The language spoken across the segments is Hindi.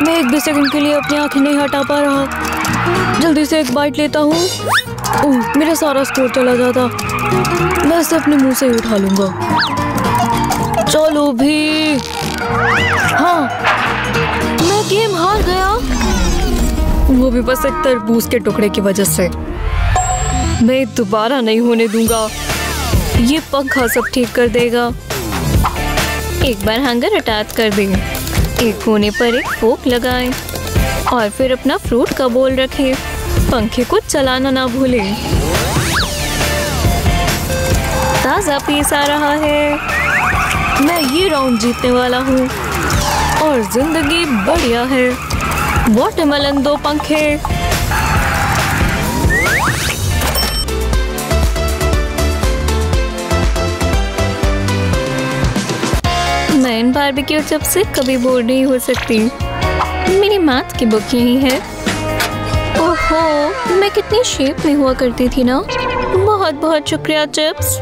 मैं एक भी सेकंड के लिए अपनी आंखें नहीं हटा पा रहा। जल्दी से एक बाइट लेता हूँ। ओह, मेरा सारा स्कोर चला जाता। मैं इसे अपने मुंह से ही उठा लूंगा। चलो भी। हाँ, मैं गेम हार गया, वो भी बस एक तरबूज के टुकड़े की वजह से। मैं दोबारा नहीं होने दूंगा। ये पंखा सब ठीक कर देगा। एक बार हैंगर अटैच कर दें, एक कोने पर एक फोक लगाएं और फिर अपना फ्रूट का बोल रखें। पंखे को चलाना ना भूलें। ताज़ा पीस आ रहा है। मैं ये राउंड जीतने वाला हूँ और जिंदगी बढ़िया है। वाटरमेलन 2 पंखे। मैं इन बारबेक्यू चिप्स से कभी बोर नहीं हो सकती। मेरी मैथ की बुक यही है। ओहो, मैं कितनी शेप में हुआ करती थी ना। बहुत बहुत शुक्रिया चिप्स।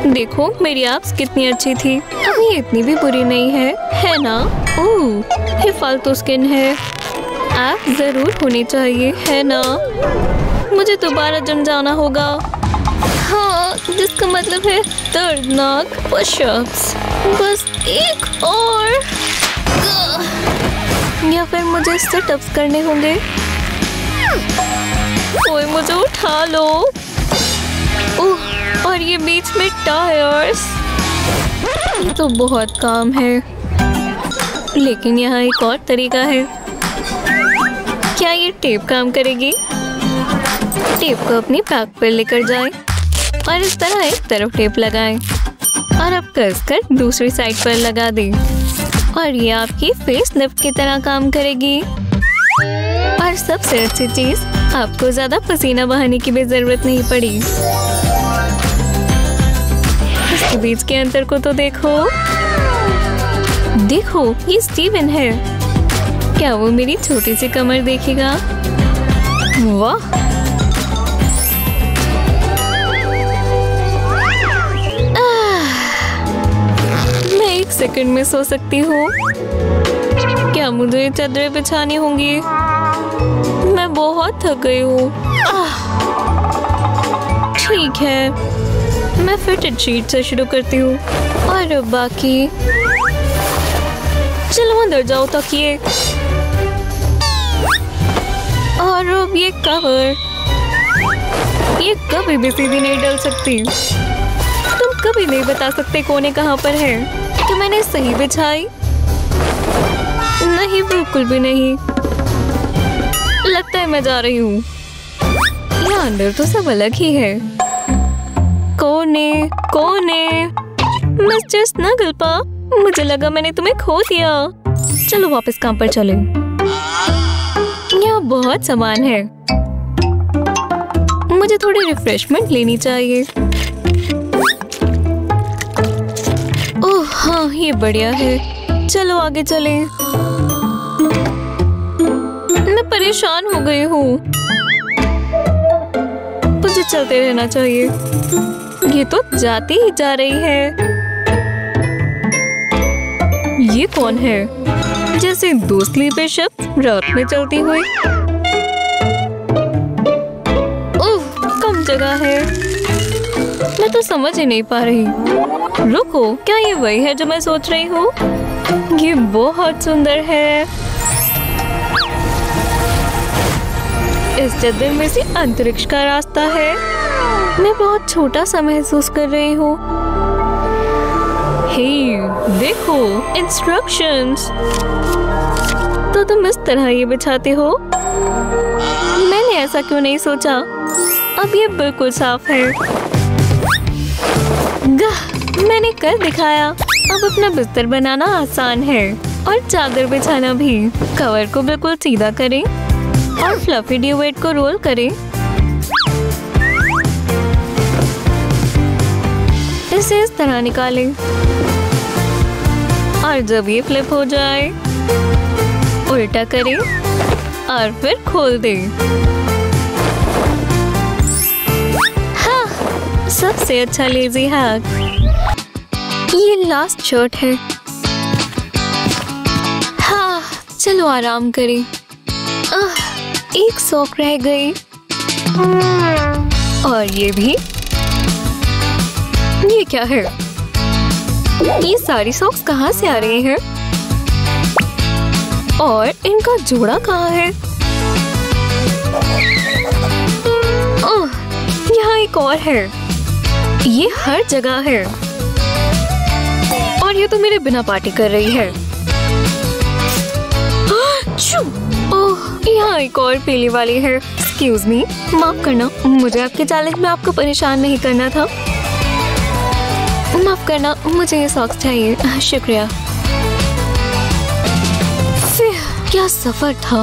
देखो मेरी एब्स कितनी अच्छी थी। अब ये इतनी भी बुरी नहीं है ना? ओह, ये फालतू स्किन है। एब्स जरूर होनी चाहिए, है ना? मुझे दोबारा जिम जाना होगा। हाँ, जिसका मतलब है दर्दनाक पुशअप्स। बस एक और, या फिर मुझे सिटअप्स करने होंगे। कोई मुझे उठा लो। ओह, और ये बीच में टायर्स। तो बहुत काम है, लेकिन यहाँ एक और तरीका है। क्या ये टेप काम करेगी? टेप को अपनी बैक पर लेकर जाएं और इस तरह एक तरफ टेप लगाएं और अब कसकर दूसरी साइड पर लगा दें और ये आपकी फेस लिफ्ट की तरह काम करेगी। और सबसे अच्छी चीज, आपको ज्यादा पसीना बहाने की भी जरूरत नहीं पड़ी। इसके बीच के अंतर को तो देखो। देखो, ये स्टीवन है। क्या वो मेरी छोटी सी कमर देखेगा? वाह! मैं 1 सेकंड में सो सकती हूँ। क्या मुझे चादरें बिछानी होंगी? मैं बहुत थक गई हूँ। ठीक है, मैं फिटेड शीट से शुरू करती हूँ और अब बाकी। चलो अंदर जाओ तकिए। और अब ये कवर, ये कभी भी सीधी नहीं डल सकती। तुम कभी नहीं बता सकते कोने कहाँ पर है। कि मैंने सही बिछाई? नहीं, बिल्कुल भी नहीं। लगता है मैं जा रही हूँ। यहाँ अंदर तो सब अलग ही है। कोने कोने। मिस्टर स्नगलपा, मुझे लगा मैंने तुम्हें खो दिया। चलो वापस काम पर चलें। यहाँ बहुत सामान है। मुझे थोड़ी रिफ्रेशमेंट लेनी चाहिए। ओह हाँ, ये बढ़िया है। चलो आगे चलें। मैं परेशान हो गई हूँ। मुझे चलते रहना चाहिए। ये तो जाती ही जा रही है। ये कौन है? जैसे 2 स्लीपर शब्द रात में चलती हुई। ओह, कम जगह है। मैं तो समझ ही नहीं पा रही। रुको, क्या ये वही है जो मैं सोच रही हूँ? ये बहुत सुंदर है। इस चद्दर में से अंतरिक्ष का रास्ता है। मैं बहुत छोटा सा महसूस कर रही हूँ। हे, देखो इंस्ट्रक्शंस। तो तुम इस तरह ये बिछाते हो? मैंने ऐसा क्यों नहीं सोचा? अब ये बिल्कुल साफ है। मैंने कर दिखाया। अब अपना बिस्तर बनाना आसान है और चादर बिछाना भी। कवर को बिल्कुल सीधा करें और फ्लफी ड्यूवेट को रोल करें। इसे इस तरह निकालें और जब ये फ्लिप हो जाए, उल्टा करें और फिर खोल दें। हाँ, सबसे अच्छा लेजी हैक। ये लास्ट शर्ट है। हाँ, चलो आराम करें। एक सॉक रह गई और ये भी। ये क्या है? ये सारी सॉक्स कहाँ से आ रही हैं? और इनका जोड़ा कहाँ है? ओह, यहाँ एक और है। ये हर जगह है और ये तो मेरे बिना पार्टी कर रही है। ओह, यहाँ एक और पीली वाली है। एक्सक्यूज मी, माफ करना, मुझे आपके चैलेंज में आपको परेशान नहीं करना था। माफ करना, मुझे ये सॉक्स चाहिए। शुक्रिया। क्या सफर था।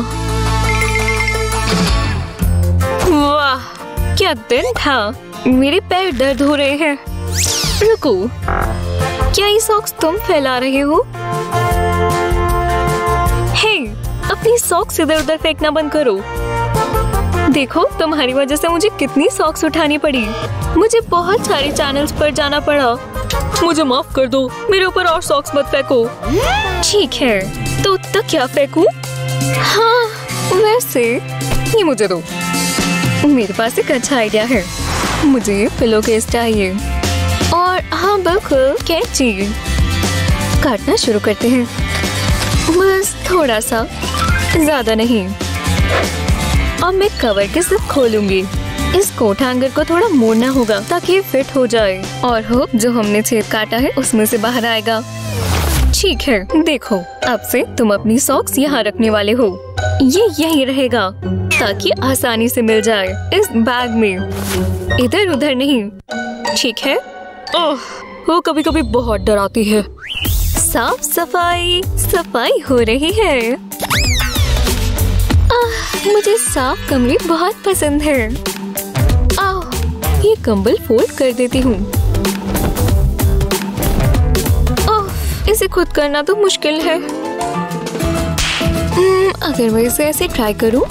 वाह, क्या दिन था। मेरे पैर दर्द हो रहे हैं। रुको, क्या ये सॉक्स तुम फैला रहे हो? हे, अपनी सॉक्स इधर उधर फेंकना बंद करो। देखो, तुम्हारी वजह से मुझे कितनी सॉक्स उठानी पड़ी। मुझे बहुत सारे चैनल्स पर जाना पड़ा। मुझे माफ कर दो, मेरे ऊपर और सॉक्स मत फेंको। ठीक है, तो क्या फेंकूं? हाँ, वैसे ये मुझे दो। मेरे पास एक अच्छा आइडिया है। मुझे पिलो केस चाहिए। और हाँ, बिल्कुल, कैंची। काटना शुरू करते हैं। बस थोड़ा सा, ज्यादा नहीं। अब मैं कवर के सिर्फ खोलूंगी। इस कोट हैंगर को थोड़ा मोड़ना होगा ताकि ये फिट हो जाए और होप जो हमने छेद काटा है उसमें से बाहर आएगा। ठीक है, देखो, अब से तुम अपनी सॉक्स यहाँ रखने वाले हो। ये यहीं रहेगा ताकि आसानी से मिल जाए इस बैग में, इधर उधर नहीं। ठीक है? ओह, वो कभी कभी बहुत डराती है। साफ सफाई सफाई हो रही है। मुझे साफ कमरे बहुत पसंद है। ये कंबल फोल्ड कर देती हूँ। इसे खुद करना तो मुश्किल है। अगर मैं इसे ऐसे ट्राई करूँ।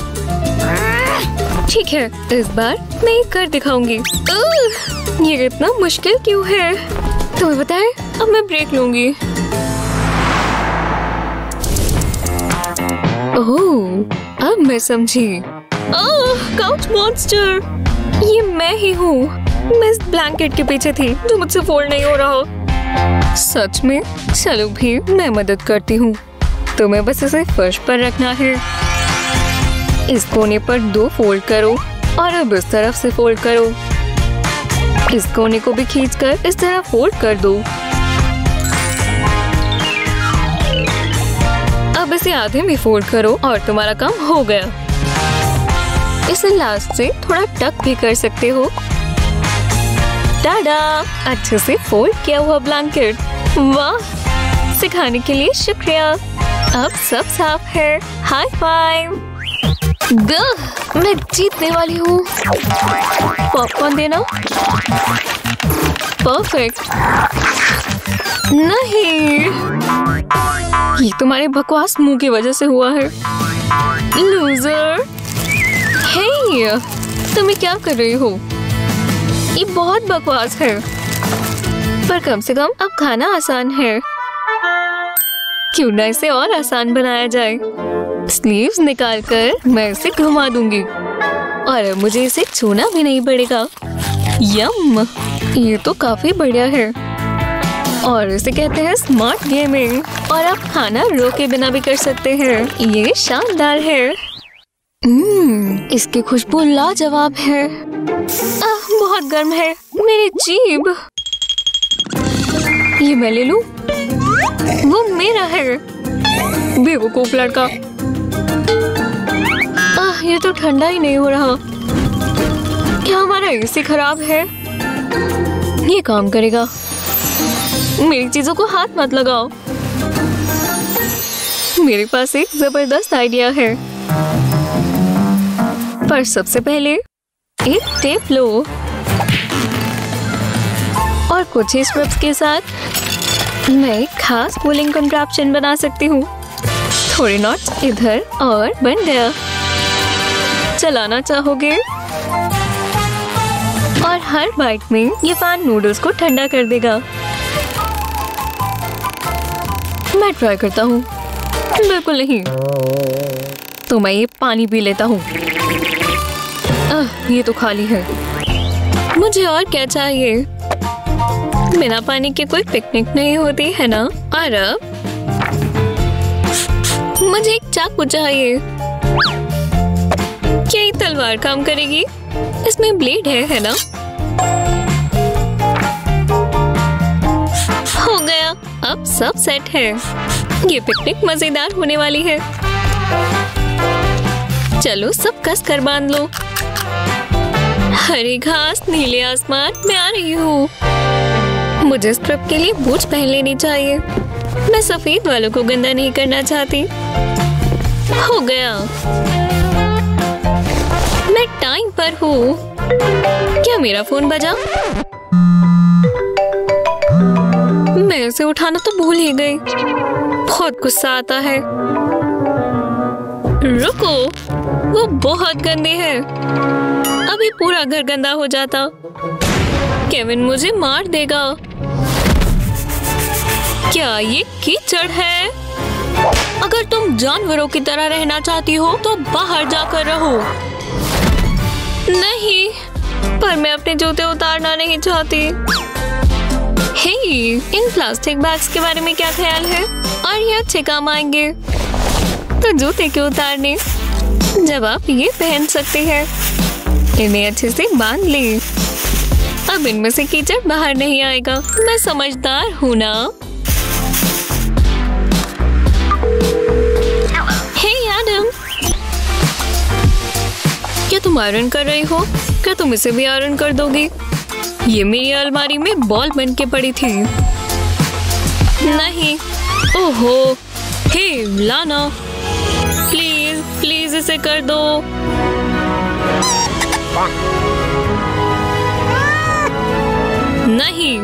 ठीक है, इस बार मैं ये कर दिखाऊंगी। ये इतना मुश्किल क्यों है? तुम्हें पता है, अब मैं ब्रेक लूंगी। ओह, अब मैं समझी। काउच मॉन्स्टर, ये मैं ही हूँ। मैं इस ब्लैंकेट के पीछे थी जो मुझसे फोल्ड नहीं हो रहा। सच में? चलो भी, मैं मदद करती हूँ। तुम्हें बस इसे फर्श पर रखना है। इस कोने पर 2 फोल्ड करो और अब इस तरफ से फोल्ड करो। इस कोने को भी खींचकर इस तरह फोल्ड कर दो। अब इसे आधे में फोल्ड करो और तुम्हारा काम हो गया। इसे लास्ट से थोड़ा टक भी कर सकते हो। टाडा! अच्छे से फोल्ड किया हुआ ब्लैंकेट। वाह, सिखाने के लिए शुक्रिया। अब सब साफ है। High five. मैं जीतने वाली हूँ। पॉपकॉर्न देना। परफेक्ट। नहीं, ये तुम्हारे बकवास मुंह की वजह से हुआ है। लूजर। हे, तुम क्या कर रही हो? ये बहुत बकवास है। पर कम से कम अब खाना आसान है। क्यों ना इसे और आसान बनाया जाए। स्लीव्स निकालकर मैं इसे घुमा दूंगी और अब मुझे इसे छूना भी नहीं पड़ेगा। यम, ये तो काफी बढ़िया है। और इसे कहते हैं स्मार्ट गेमिंग। और आप खाना रोके बिना भी कर सकते हैं। ये शानदार है। इसकी खुशबू लाजवाब है। बहुत गर्म है। मेरी जीभ। ये मैं ले लूं? वो मेरा है। बेवकूफ लड़का। ये तो ठंडा ही नहीं हो रहा। क्या हमारा एसी खराब है? ये काम करेगा। मेरी चीजों को हाथ मत लगाओ। मेरे पास एक जबरदस्त आइडिया है। पर सबसे पहले एक टेप लो और कुछ ही स्ट्रिप्स के साथ मैं एक खास पुलिंग कंट्रैप्शन बना सकती हूँ। थोड़े नॉट्स इधर और बन गया। चलाना चाहोगे? और हर बाइट में ये फैन नूडल्स को ठंडा कर देगा। मैं ट्राई करता हूँ। बिल्कुल नहीं। तो मैं ये पानी पी लेता हूँ। ये तो खाली है। मुझे और क्या चाहिए? बिना पानी के कोई पिकनिक नहीं होती है ना। और अब मुझे एक चाकू चाहिए। क्या ये तलवार काम करेगी? इसमें ब्लेड है ना? हो गया, अब सब सेट है। ये पिकनिक मजेदार होने वाली है। चलो सब कस कर बांध लो। हरी घास, नीले आसमान, मैं आ रही हूँ। मुझे इस ट्रिप के लिए बूट पहन लेनी चाहिए। मैं सफेद वालों को गंदा नहीं करना चाहती। हो गया, मैं टाइम पर हूँ। क्या मेरा फोन बजा? मैं उसे उठाना तो भूल ही गई। बहुत गुस्सा आता है। रुको, वो बहुत गंदी है। अभी पूरा घर गंदा हो जाता। केविन मुझे मार देगा। क्या ये कीचड़ है? अगर तुम जानवरों की तरह रहना चाहती हो तो बाहर जाकर रहो। नहीं, पर मैं अपने जूते उतारना नहीं चाहती। हे, इन प्लास्टिक बैग्स के बारे में क्या ख्याल है? और ये अच्छे काम आएंगे। तो जूते क्यों उतारने जब आप ये पहन सकते हैं? इन्हें अच्छे से बांध ली। अब इनमें से कीचड़ बाहर नहीं आएगा। मैं समझदार हूँ ना। हे एडम, क्या तुम आयरन कर रही हो? क्या तुम इसे भी आयरन कर दोगी? ये मेरी अलमारी में बॉल बन के पड़ी थी। नहीं, ओहो, हे लाना, प्लीज प्लीज इसे कर दो। नहीं,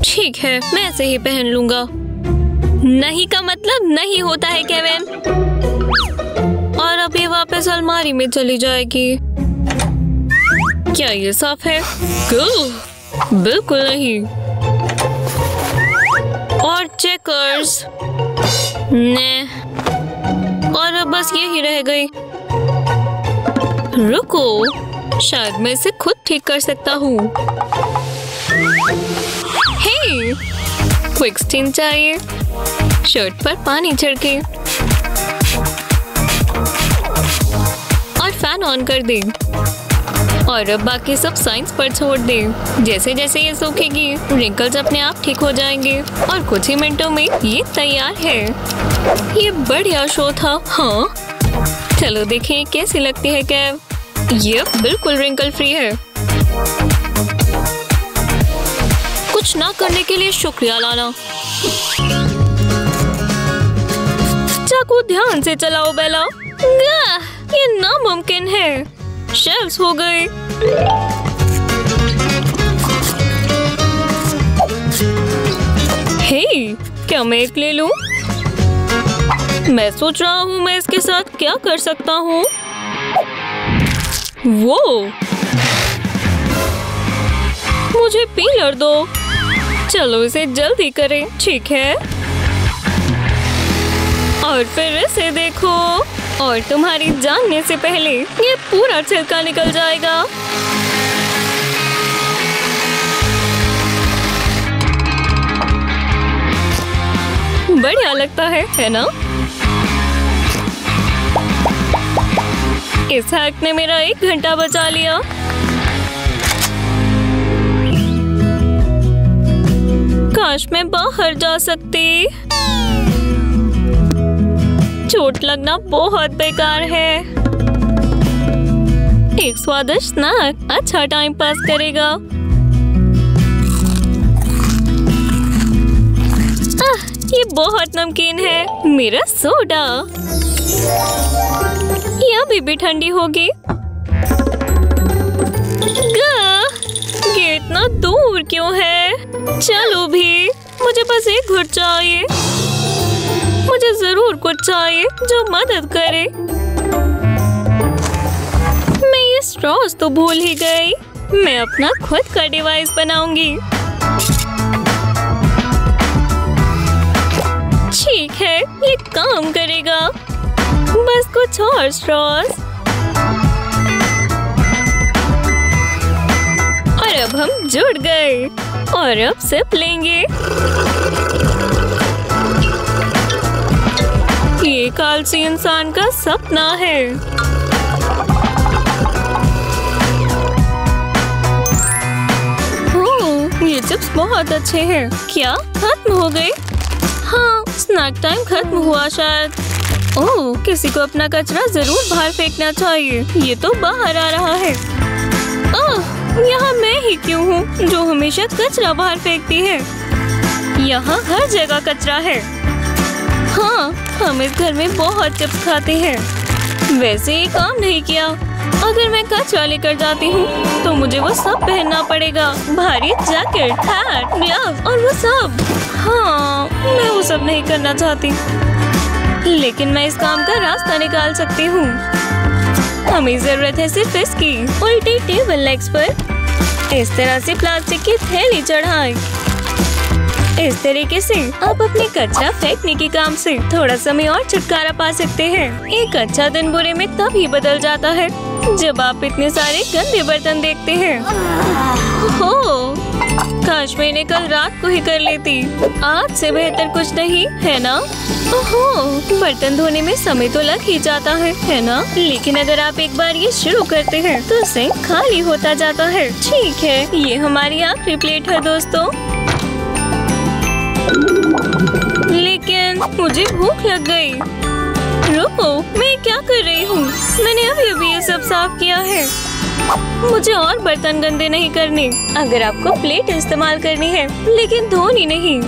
ठीक है, मैं ऐसे ही पहन लूंगा। नहीं का मतलब नहीं होता है केविन। और अब ये वापस अलमारी में चली जाएगी। क्या ये साफ है? बिल्कुल नहीं। और चेकर्स ने, और अब बस यही रह गई। रुको, शायद मैं इसे खुद ठीक कर सकता हूँ। हे, क्विक स्टीन चाहिए। शर्ट पर पानी छिड़के और फैन ऑन कर दे। और अब बाकी सब साइंस पर छोड़ दे। जैसे जैसे ये सूखेगी, रिंकल्स अपने आप ठीक हो जाएंगे। और कुछ ही मिनटों में ये तैयार है। ये बढ़िया शो था। हाँ, चलो देखें कैसी लगती है कैव। ये बिल्कुल रिंकल फ्री है। कुछ ना करने के लिए शुक्रिया लाना। चाकू ध्यान से चलाओ बेला। ये नामुमकिन है। शेल्स हो गए। हे, क्या मैं एक ले लूं? मैं सोच रहा हूँ मैं इसके साथ क्या कर सकता हूँ। वो, मुझे पीलर दो। चलो इसे जल्दी करें, ठीक है? और फिर इसे देखो। और तुम्हारी जानने से पहले ये पूरा छिलका निकल जाएगा। बढ़िया लगता है ना? इस हैक ने मेरा 1 घंटा बचा लिया। काश मैं बाहर जा सकती। चोट लगना बहुत बेकार है। एक स्वादिष्ट स्नैक अच्छा टाइम पास करेगा। ये बहुत नमकीन है। मेरा सोडा। ये अभी भी ठंडी होगी। ये इतना दूर क्यों है? चलो भी, मुझे बस एक घुट चाहिए। मुझे जरूर कुछ चाहिए जो मदद करे। मैं ये स्ट्रॉस तो भूल ही गई। मैं अपना खुद का डिवाइस बनाऊंगी। ठीक है, ये काम करेगा। बस कुछ और स्ट्रॉस और अब हम जुड़ गए और अब सिप लेंगे। ये कालसी इंसान का सपना है। ये चिप्स बहुत अच्छे हैं। क्या खत्म हो गए? हाँ, स्नैक टाइम खत्म हुआ शायद। ओह, किसी को अपना कचरा जरूर बाहर फेंकना चाहिए। ये तो बाहर आ रहा है। यहाँ मैं ही क्यों हूँ जो हमेशा कचरा बाहर फेंकती है? यहाँ हर जगह कचरा है। हाँ, हम इस घर में बहुत चिप्स खाते हैं। वैसे ये काम नहीं किया। अगर मैं कचरा लेकर जाती हूँ तो मुझे वो सब पहनना पड़ेगा। भारी जैकेट, हैट, ग्लव्स और वो सब। हाँ, मैं वो सब नहीं करना चाहती, लेकिन मैं इस काम का रास्ता निकाल सकती हूँ। हमें जरूरत है सिर्फ इसकी। उल्टी टेबल लेग्स पर इस तरह से प्लास्टिक की थैली चढ़ाएं। इस तरीके से आप अपने कचरा फेंकने के काम से थोड़ा समय और छुटकारा पा सकते हैं। एक अच्छा दिन बुरे में तभी बदल जाता है जब आप इतने सारे गंदे बर्तन देखते हैं। हो, काश मैंने कल रात को ही कर लेती। आज से बेहतर कुछ नहीं है ना? ओहो, बर्तन धोने में समय तो लग ही जाता है ना? लेकिन अगर आप एक बार ये शुरू करते हैं तो सिंक खाली होता जाता है। ठीक है, ये हमारी आखिरी प्लेट है दोस्तों। लेकिन मुझे भूख लग गई। रुको, मैं क्या कर रही हूँ? मैंने अभी ये सब साफ किया है। मुझे और बर्तन गंदे नहीं करने। अगर आपको प्लेट इस्तेमाल करनी है लेकिन धोनी नहीं,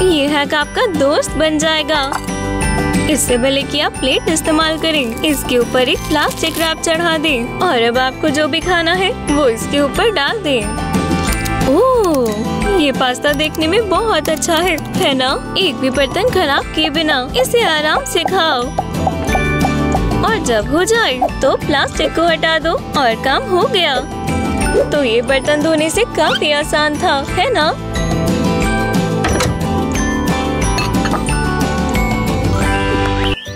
ये हैक आपका दोस्त बन जाएगा। इससे भले कि आप प्लेट इस्तेमाल करें, इसके ऊपर एक प्लास्टिक रैप चढ़ा दें और अब आपको जो भी खाना है वो इसके ऊपर डाल दें। ओह, ये पास्ता देखने में बहुत अच्छा है ना? एक भी बर्तन खराब किए बिना इसे आराम से खाओ। और जब हो जाए तो प्लास्टिक को हटा दो और काम हो गया। तो ये बर्तन धोने से काफी आसान था, है ना?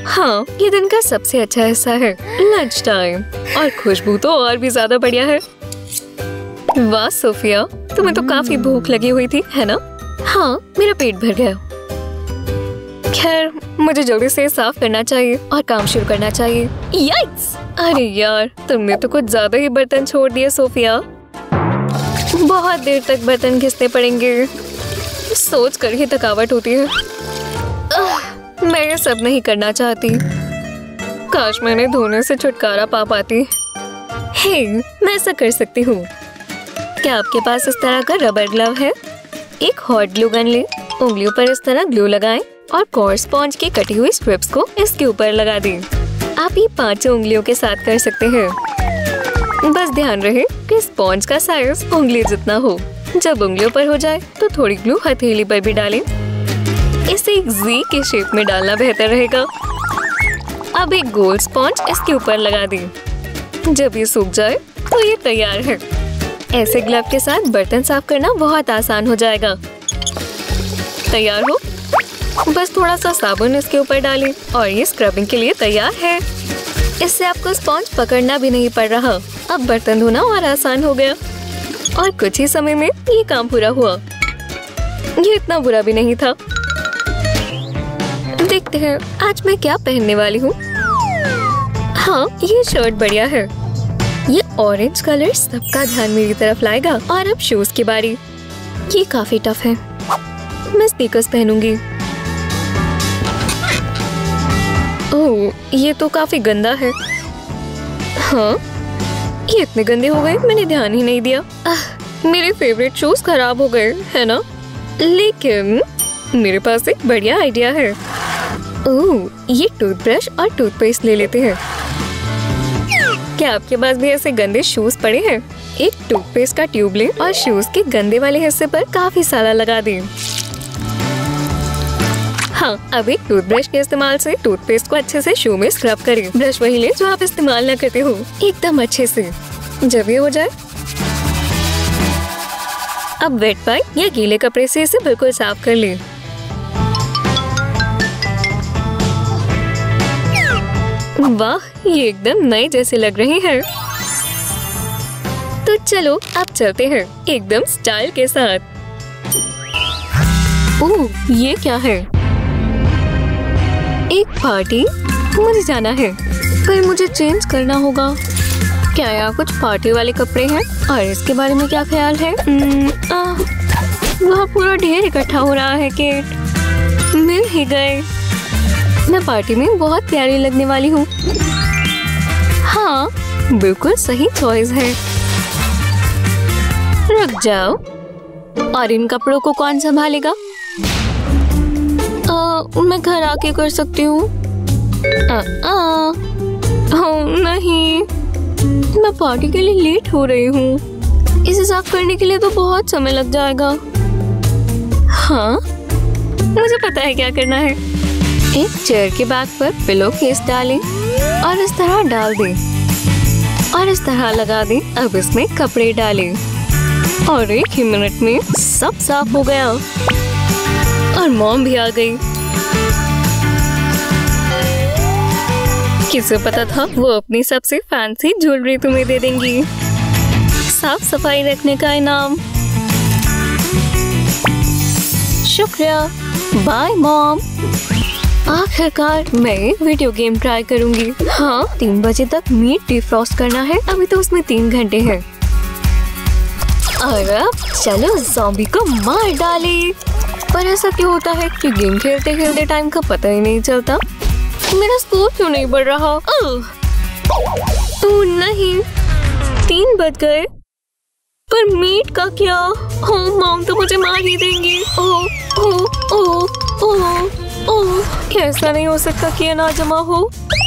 हाँ, ये दिन का सबसे अच्छा हिस्सा है, लंच टाइम। और खुशबू तो और भी ज्यादा बढ़िया है। वाह सोफिया, तुम्हें तो काफी भूख लगी हुई थी, है ना? हाँ, मेरा पेट भर गया। खैर, मुझे जल्दी से साफ करना चाहिए और काम शुरू करना चाहिए। याइक्स! अरे यार, तुमने तो कुछ ज्यादा ही बर्तन छोड़ दिए सोफिया। बहुत देर तक बर्तन घिसने पड़ेंगे। सोच कर ही थकावट होती है। मैं ये सब नहीं करना चाहती। काश मैंने धोने से छुटकारा पा पाती। हे, मैं ऐसा कर सकती हूँ। क्या आपके पास इस तरह का रबर ग्लव है? एक हॉट ग्लू गन ले, उंगलियों पर इस तरह ग्लू लगाएं और कोर्स स्पॉन्ज की कटी हुई स्ट्रिप्स को इसके ऊपर लगा दें। आप ये 5 उंगलियों के साथ कर सकते हैं। बस ध्यान रहे कि स्पॉन्ज का साइज उंगली जितना हो। जब उंगलियों पर हो जाए तो थोड़ी ग्लू हथेली पर भी डालें। इसे एक जी के शेप में डालना बेहतर रहेगा। अब एक गोल स्पॉन्ज इसके ऊपर लगा दें। जब ये सूख जाए तो ये तैयार है। ऐसे ग्लव के साथ बर्तन साफ करना बहुत आसान हो जाएगा। तैयार हो? बस थोड़ा सा साबुन इसके ऊपर डालें और ये स्क्रबिंग के लिए तैयार है। इससे आपको स्पॉन्ज पकड़ना भी नहीं पड़ रहा। अब बर्तन धोना और आसान हो गया और कुछ ही समय में ये काम पूरा हुआ। ये इतना बुरा भी नहीं था। देखते हैं आज मैं क्या पहनने वाली हूँ। हाँ, ये शर्ट बढ़िया है। ये ऑरेंज कलर सबका ध्यान मेरी तरफ लाएगा। और अब शूज की बारी। ये काफी टफ है। मैं स्नीकर्स पहनूंगी। ओह, ये तो काफी गंदा है। हाँ, ये इतने गंदे हो गए, मैंने ध्यान ही नहीं दिया। मेरे फेवरेट शूज खराब हो गए, है ना? लेकिन मेरे पास एक बढ़िया आइडिया है। ओह, ये टूथब्रश और टूथपेस्ट ले लेते हैं। क्या आपके पास भी ऐसे गंदे शूज पड़े हैं? एक टूथपेस्ट का ट्यूब लें और शूज के गंदे वाले हिस्से पर काफी सारा लगा दें। हाँ, अब एक टूथब्रश के इस्तेमाल से टूथपेस्ट को अच्छे से शू में स्क्रब करें। ब्रश वही लें जो आप इस्तेमाल न करते हो, एकदम अच्छे से। जब ये हो जाए, अब वेट पाइप या गीले कपड़े से इसे बिल्कुल साफ कर लें। वाह, ये एकदम नए जैसे लग रहे हैं। तो चलो अब चलते हैं एकदम स्टाइल के साथ। ओह, ये क्या है? एक पार्टी? मुझे जाना है, पर मुझे चेंज करना होगा। क्या यहाँ कुछ पार्टी वाले कपड़े हैं? और इसके बारे में क्या ख्याल है? वहाँ पूरा ढेर इकट्ठा हो रहा है। केट, मिल ही गए। मैं पार्टी में बहुत प्यारी लगने वाली हूँ। हाँ, बिल्कुल सही चॉइस है। रुक जाओ, और इन कपड़ों को कौन संभालेगा? मैं घर आके कर सकती हूँ। नहीं, मैं पार्टी के लिए लेट हो रही हूँ। इसे साफ करने के लिए तो बहुत समय लग जाएगा। हाँ, मुझे पता है क्या करना है। एक चेयर के बैक पर पिलो केस डालें और इस तरह डाल दें और इस तरह लगा दें। अब इसमें कपड़े डालें और 1 ही मिनट में सब साफ हो गया। और मॉम भी आ गई। किसे पता था वो अपनी सबसे फैंसी ज्वेलरी तुम्हें दे देंगी। साफ सफाई रखने का इनाम। शुक्रिया। Bye mom. आखिरकार मैं एक वीडियो गेम ट्राई करूंगी। हाँ, 3 बजे तक मीट डिफ्रॉस्ट करना है। अभी तो उसमें 3 घंटे हैं। और अब चलो ज़ॉम्बी को मार डाले। पर ऐसा क्यों होता है कि गेम खेलते खेलते टाइम का पता ही नहीं चलता? मेरा स्कोर क्यों नहीं बढ़ रहा? ओह नहीं, 3 बज गए। पर मीट का क्या? मॉम तो मुझे मार ही देंगी। ओह ओह ओह ओह ओह, कैसा नहीं हो सकता कि ना जमा हो।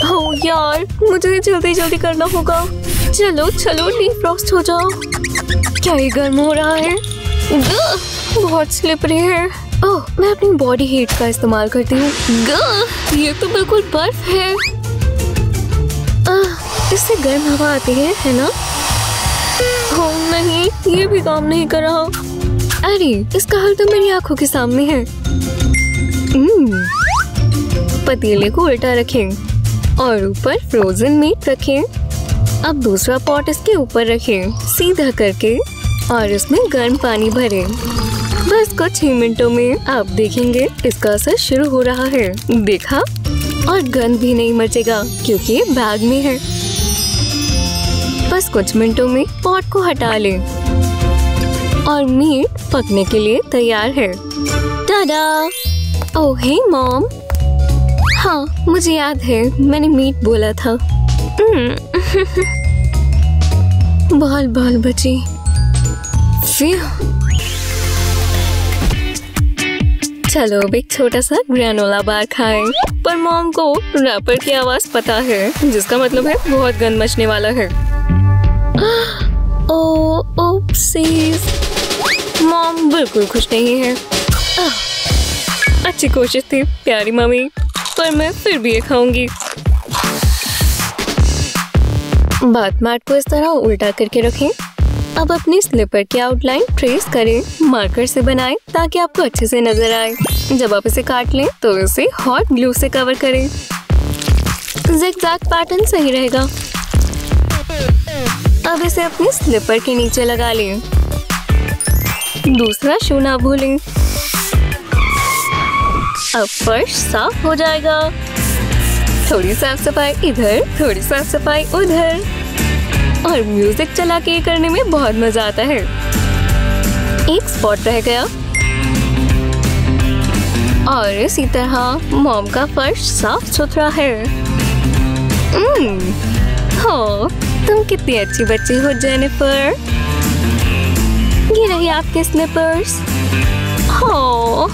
ओह यार, मुझे जल्दी जल्दी करना होगा। चलो चलो डिफ्रॉस्ट हो जाओ। क्या ये गर्म हो रहा है? बहुत स्लिपरी है। ओह, मैं अपनी बॉडी हीट का इस्तेमाल करती हूँ। ये तो बिल्कुल बर्फ है। इससे गर्म हवा आती है ना? ओह नहीं, ये भी काम नहीं कर रहा। अरे, इसका हल तो मेरी आंखों के सामने है। पतीले को उल्टा रखें और ऊपर फ्रोजन मीट रखें। अब दूसरा पॉट इसके ऊपर रखें सीधा करके और इसमें गर्म पानी भरें। बस कुछ ही मिनटों में आप देखेंगे इसका असर शुरू हो रहा है। देखा? और गंध भी नहीं मचेगा क्योंकि ये बैग में है। बस कुछ मिनटों में पॉट को हटा लें और मीट पकने के लिए तैयार है। टाडा! ओह हे मॉम। हाँ, मुझे याद है मैंने मीट बोला था। बाल बाल बची। चलो अब एक छोटा सा ग्रेनोला बार खाएं। पर मॉम को रैपर की आवाज पता है, जिसका मतलब है बहुत गंद मचने वाला है। ओप्सीज। मॉम बिल्कुल खुश नहीं है। अच्छी कोशिश थी प्यारी मम्मी, पर मैं फिर भी ये खाऊंगी। बाथ मैट को इस तरह उल्टा करके रखें। अब अपनी स्लीपर की आउटलाइन ट्रेस करें, मार्कर से बनाएं ताकि आपको अच्छे से नजर आए। जब आप इसे काट लें तो इसे हॉट ग्लू से कवर करें। ज़िगज़ैग पैटर्न सही रहेगा। अब इसे अपनी स्लीपर के नीचे लगा लें। दूसरा शू ना भूलें। अब फर्श साफ हो जाएगा। थोड़ी साफ सफाई इधर, थोड़ी साफ सफाई उधर, और म्यूजिक चला के करने में बहुत मजा आता है। एक स्पॉट रह गया और इसी तरह मॉम का फर्श साफ सुथरा है। हो, तुम कितनी अच्छी बच्ची हो जेनिफर। ये रही आपके स्लीपर्स। हो